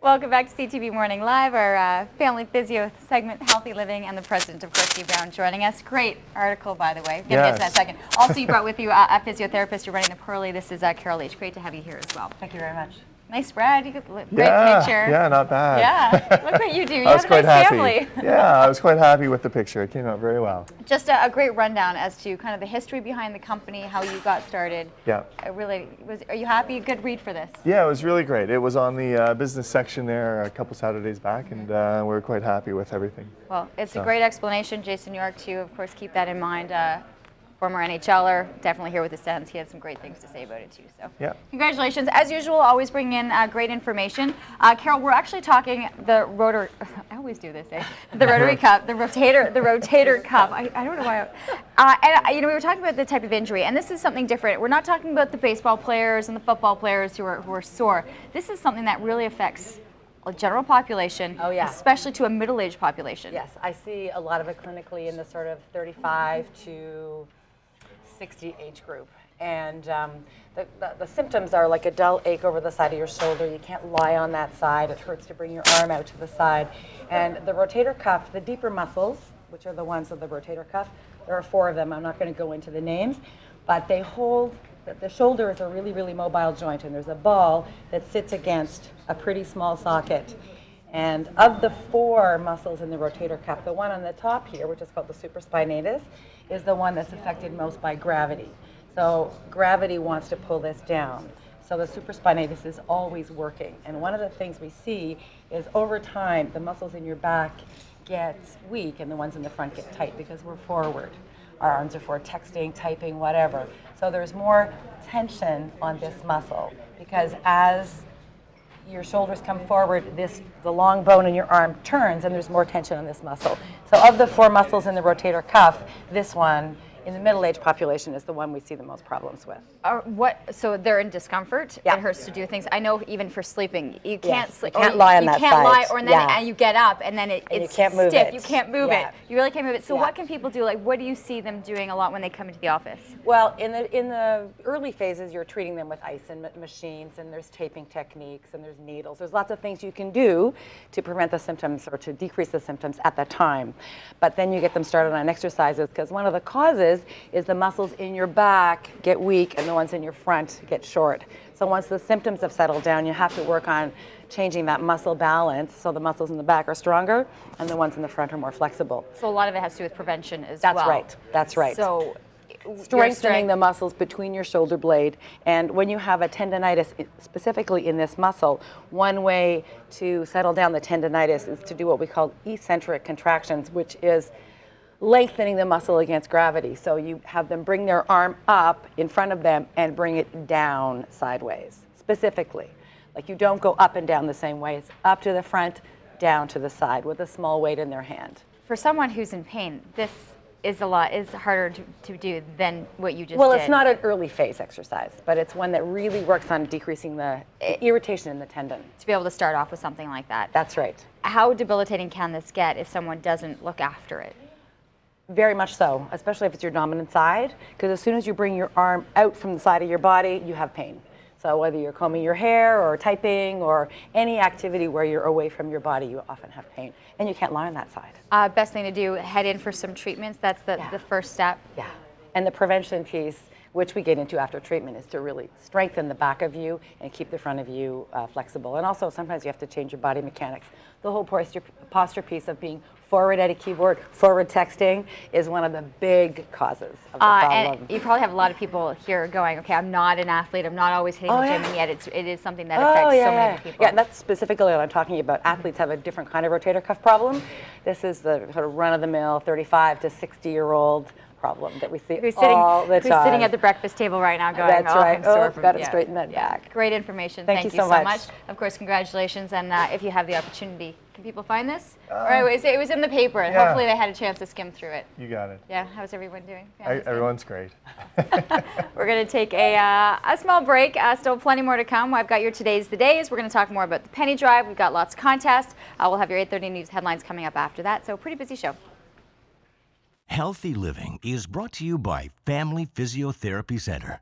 Welcome back to CTV Morning Live, our family physio segment, Healthy Living, and the president, of course, Steve Brown, joining us. Great article, by the way. We're going to get to that second. Also, you brought with you a physiotherapist. You're running the Pearly. This is Carol H. Great to have you here as well. Thank you very much. Nice spread. You could, great picture. Yeah, not bad. Yeah, look what you do. You I was have a quite nice happy. family. Yeah, I was quite happy with the picture. It came out very well. Just a great rundown as to kind of the history behind the company, how you got started. Yeah. Are you happy? Good read for this. Yeah, it was really great. It was on the business section there a couple Saturdays back, and we were quite happy with everything. Well, it's a great explanation. Jason York, too, of course, keep that in mind. Former NHLer, definitely here with the Sens. He had some great things to say about it too. So, yeah. Congratulations. As usual, always bring in great information. Carol, we're actually talking the rotor. I always do this, eh? The rotary cuff, the rotator cuff. I don't know why. And we were talking about the type of injury, and this is something different. We're not talking about the baseball players and the football players who are sore. This is something that really affects a general population, especially to a middle-aged population. Yes, I see a lot of it clinically in the sort of 35 to 60 age group. And the symptoms are like a dull ache over the side of your shoulder. You can't lie on that side. It hurts to bring your arm out to the side. And the rotator cuff, the deeper muscles, which are the ones of the rotator cuff, there are 4 of them. I'm not going to go into the names, but they hold, the shoulder is a really, really mobile joint, and there's a ball that sits against a pretty small socket. And of the 4 muscles in the rotator cuff, the one on the top here, which is called the supraspinatus, is the one that's affected most by gravity. So gravity wants to pull this down. So the supraspinatus is always working. And one of the things we see is over time, the muscles in your back get weak and the ones in the front get tight because we're forward. Our arms are for texting, typing, whatever. So there's more tension on this muscle because as your shoulders come forward, the long bone in your arm turns and there's more tension on this muscle. So of the 4 muscles in the rotator cuff, this one in the middle-aged population is the one we see the most problems with. So they're in discomfort? Yeah. It hurts to do things. I know even for sleeping, you can't sleep. You can't lie on that side. You can't lie, or and you get up and then it's you can't move stiff. it. You can't move it. You really can't move it. So what can people do? Like, what do you see them doing a lot when they come into the office? Well, in the early phases, you're treating them with ice and machines, and there's taping techniques, and there's needles. There's lots of things you can do to prevent the symptoms or to decrease the symptoms at that time. But then you get them started on exercises because one of the causes is the muscles in your back get weak and the ones in your front get short. So once the symptoms have settled down, you have to work on changing that muscle balance so the muscles in the back are stronger and the ones in the front are more flexible. So a lot of it has to do with prevention as well. That's right. That's right. So strengthening the muscles between your shoulder blade. And when you have a tendonitis, specifically in this muscle, one way to settle down the tendonitis is to do what we call eccentric contractions, which is lengthening the muscle against gravity. So you have them bring their arm up in front of them and bring it down sideways, specifically. Like you don't go up and down the same way. It's up to the front, down to the side with a small weight in their hand. For someone who's in pain, this is harder to do than what you just did. Well, it's not an early phase exercise, but it's one that really works on decreasing the irritation in the tendon. To be able to start off with something like that. That's right. How debilitating can this get if someone doesn't look after it? Very much so, especially if it's your dominant side, because as soon as you bring your arm out from the side of your body, you have pain. So whether you're combing your hair or typing or any activity where you're away from your body, you often have pain. And you can't lie on that side. Best thing to do, head in for some treatments. That's the first step. Yeah. And the prevention piece, which we get into after treatment, is to really strengthen the back of you and keep the front of you flexible. And also sometimes you have to change your body mechanics. The whole posture piece of being forward at a keyboard, forward texting is one of the big causes of the problem. And you probably have a lot of people here going, okay, I'm not an athlete, I'm not always hitting the gym, and yet it is something that affects so many people. Yeah, and that's specifically what I'm talking about. Athletes have a different kind of rotator cuff problem. This is the sort of run-of-the-mill 35 to 60-year-old problem that we see all the time. Who's sitting at the breakfast table right now going, that's right. I've got to straighten that back. Great information. Thank you so much. Of course, congratulations. And if you have the opportunity, can people find this? It was in the paper. Yeah. Hopefully they had a chance to skim through it. You got it. Yeah, how's everyone doing? Everyone's great. We're going to take a small break. Still plenty more to come. I've got your Today's the Days. We're going to talk more about the penny drive. We've got lots of contests. We'll have your 8:30 news headlines coming up after that. So pretty busy show. Healthy Living is brought to you by Family Physiotherapy Center.